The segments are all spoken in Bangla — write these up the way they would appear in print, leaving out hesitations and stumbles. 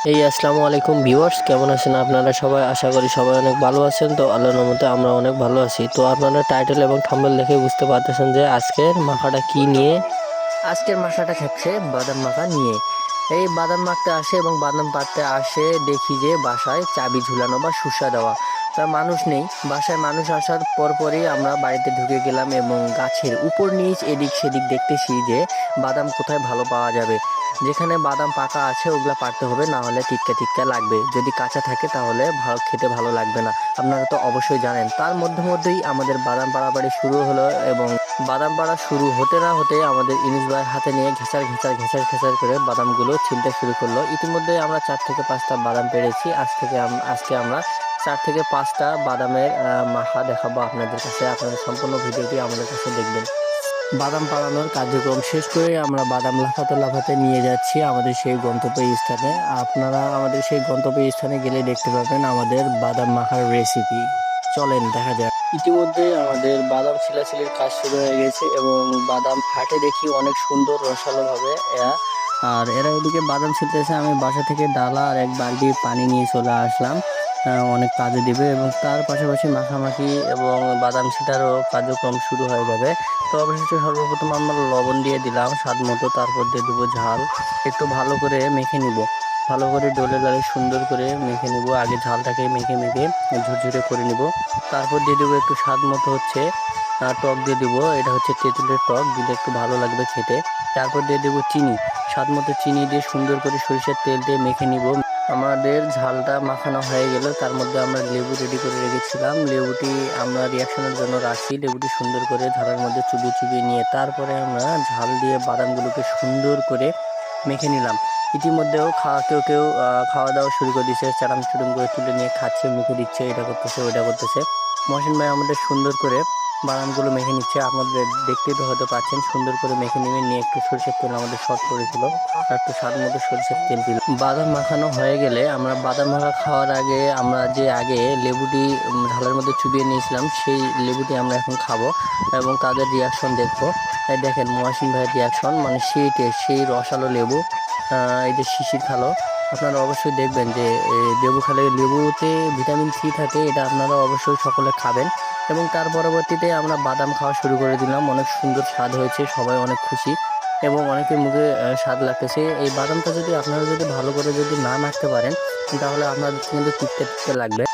আসসালামু আলাইকুম ভিউয়ার্স, কেমন আছেন আপনারা সবাই? আশা করি সবাই অনেক ভালো আছেন। তো আল্লাহর রহমতে আমরা অনেক ভালো আছি। তো আপনারা টাইটেল এবং থাম্বনেল দেখে বুঝতে পারতেছেন যে আজকের মাখাটা কি নিয়ে। আজকের মাখাটা থাকছে বাদাম মাখা নিয়ে। এই বাদাম মাখতে আসে এবং বাদাম পাড়তে আসে দেখি যে বাসায় চাবি ঝুলানো বা শুষা দেওয়া, তা মানুষ নেই বাসায়। মানুষ আসার পরপরই আমরা বাড়িতে ঢুকে গেলাম এবং গাছের উপর নিচ এদিক সেদিক দেখতেছি যে বাদাম কোথায় ভালো পাওয়া যাবে। যেখানে বাদাম পাকা আছে ওগুলা পাড়তে হবে, না হলে টিটকা টিটকা লাগবে। যদি কাঁচা থাকে তাহলে খেতে ভালো লাগবে না, আপনারা তো অবশ্যই জানেন। তার মধ্যেই আমাদের বাদাম পাড়াপাড়ি শুরু হলো এবং বাদাম পাড়া শুরু হতে না হতে আমাদের ইনিস ভাই হাতে নিয়ে ঘেঁচার করে বাদামগুলো ছিলতে শুরু করলো। ইতিমধ্যে আমরা 4 থেকে 5টা বাদাম পেরেছি। আজকে আমরা 4 থেকে 5টা বাদামের মাখা দেখাবো আপনাদের কাছে। আপনারা সম্পূর্ণ ভিডিওটি আমাদের কাছে দেখবেন। বাদাম পাড়ানোর কার্যক্রম শেষ করে আমরা বাদাম লাফাতে নিয়ে যাচ্ছি আমাদের সেই গন্তব্য স্থানে। আপনারা আমাদের সেই গন্তব্য স্থানে গেলে দেখতে পাবেন আমাদের বাদাম মাখার রেসিপি। চলেন দেখা যাক। ইতিমধ্যে আমাদের বাদাম ছিলাছিলির কাজ শুরু হয়ে গেছে এবং বাদাম ফাটে দেখি অনেক সুন্দর রসালো ভাবে। আর এরা ওদিকে বাদাম ছিলতেছে, আমি বাসা থেকে ডালা আর এক বালতি পানি নিয়ে চলে আসলাম। অনেক কাজে দিবে এবং তার পাশাপাশি মাখামাখি এবং বাদাম ছিটারও কার্যক্রম শুরু হয়ে যাবে। তো অবশেষে সর্বপ্রথম আমরা লবণ দিয়ে দিলাম স্বাদ মতো, তারপর দিয়ে দেবো ঝাল। একটু ভালো করে মেখে নিব, ভালো করে ডলে ডালে সুন্দর করে মেখে নিব। আগে ঝালটাকে মেখে ঝুরঝুরে করে নিব। তারপর দিয়ে দেবো একটু স্বাদ মতো হচ্ছে টক দিয়ে দেবো। এটা হচ্ছে তেঁতুলের টক, দিলে একটু ভালো লাগবে খেতে। তারপর দিয়ে দেবো চিনি, স্বাদ মতো চিনি দিয়ে সুন্দর করে সরিষার তেল দিয়ে মেখে নিব। আমাদের ঝালটা মাখানো হয়ে গেল। তার মধ্যে আমরা লেবু রেডি করে রেখেছিলাম, লেবুটি আমরা রিয়াকশনের জন্য রাখছি। লেবুটি সুন্দর করে ঝালের মধ্যে চুবিয়ে নিয়ে তারপরে আমরা ঝাল দিয়ে বাদামগুলোকে সুন্দর করে মেখে নিলাম। ইতিমধ্যেও কেউ খাওয়া দাওয়া শুরু করে দিচ্ছে, চাটাম চুটুম করে তুলে নিয়ে খাচ্ছে, মুখে দিচ্ছে, এটা করতেছে ওইটা করতেছে। মহসিন ভাই আমাদের সুন্দর করে বাদামগুলো মেখে নিচ্ছে। আপনাদের দেখতেই তো হয়তো পাচ্ছেন, সুন্দর করে মেখে নিয়ে একটু সরষের তেল আমাদের শর্ট করেছিল, আর একটু স্বাদ মতো সরষের তেল দিল। বাদাম মাখানো হয়ে গেলে আমরা বাদাম মাখা খাওয়ার আগে আমরা যে আগে লেবুটি ঢালের মধ্যে চুবিয়ে নিয়েছিলাম, সেই লেবুটি আমরা এখন খাবো এবং তাদের রিয়াকশন দেখবো। দেখেন মহসিন ভাইয়ের রিয়াকশন, মানে সেই রসালো লেবু। এই যে শিশির খালো, আপনারা অবশ্যই দেখবেন যে লেবু খেলে লেবুতে ভিটামিন সি থাকে, এটা আপনারা অবশ্যই সকলে খাবেন। এবং তার পরবর্তীতে আমরা বাদাম খাওয়া শুরু করে দিলাম। অনেক সুন্দর স্বাদ হয়েছে, সবাই অনেক খুশি এবং অনেকের মুখে স্বাদ লাগতেছে। এই বাদামটা যদি আপনারা ভালো করে না মাখতে পারেন তাহলে আপনাদের কিন্তু তিতে লাগবে।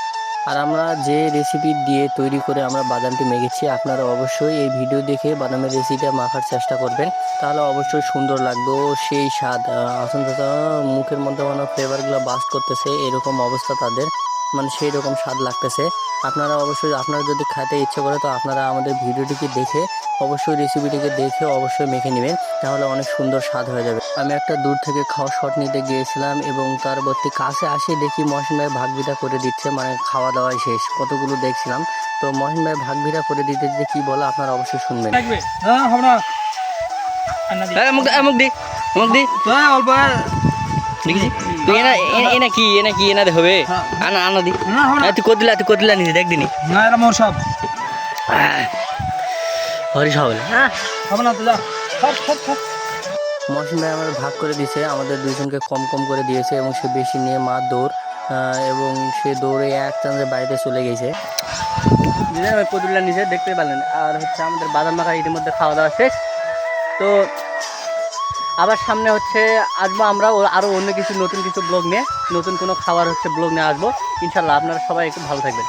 আর আমরা যে রেসিপি দিয়ে তৈরি করে আমরা বাদামটি মেখেছি, আপনারা অবশ্যই এই ভিডিও দেখে বাদামের রেসিপিটা মাখার চেষ্টা করবেন, তাহলে অবশ্যই সুন্দর লাগবে ও সেই স্বাদ। আসুন দাদা, মুখের মধ্যে মানে ফ্লেভারগুলো বাস্ট করতেছে, এরকম অবস্থা তাদের, মানে সেই রকম স্বাদ লাগতেছে। আপনারা অবশ্যই, আপনারা যদি খেতে ইচ্ছে করে তো আপনারা আমাদের ভিডিওটিকে দেখে অবশ্যই রেসিপিটিকে দেখে অবশ্যই মেখে নেবেন, তাহলে অনেক সুন্দর স্বাদ হয়ে যাবে। আমি একটা দূর থেকে খাওয়া শট নিতে গিয়েছিলাম এবং পরবর্তী কাছে আসে দেখি মহসিন ভাই ভাগবিটা করে দিচ্ছে, মানে খাওয়া দাওয়াই শেষ, কতগুলো দেখছিলাম। তো মহসিন ভাই ভাগবিটা করে দিতে যে কি বলে আপনারা অবশ্যই শুনবেন। তুই কদিলা নিচে দেখ দিনি হরিশ হবে না। মহসিন ভাই আমাদের ভাগ করে দিয়েছে, আমাদের দুইজনকে কম কম করে দিয়েছে এবং সে বেশি নিয়ে মার দৌড়, এবং সে দৌড়ে এক চান্সে বাড়িতে চলে গেছে। কদুল্লা নিচে দেখতে পেলেন। আর হচ্ছে আমাদের বাদাম মাখা ইতিমধ্যে খাওয়া দাওয়া শেষ। তো আবার সামনে হচ্ছে আসবো আমরা আরও অন্য কিছু নতুন কিছু ব্লগ নিয়ে, নতুন কোনো খাবার ব্লগ নিয়ে আসবো ইনশাল্লাহ। আপনারা সবাই একটু ভালো থাকবেন।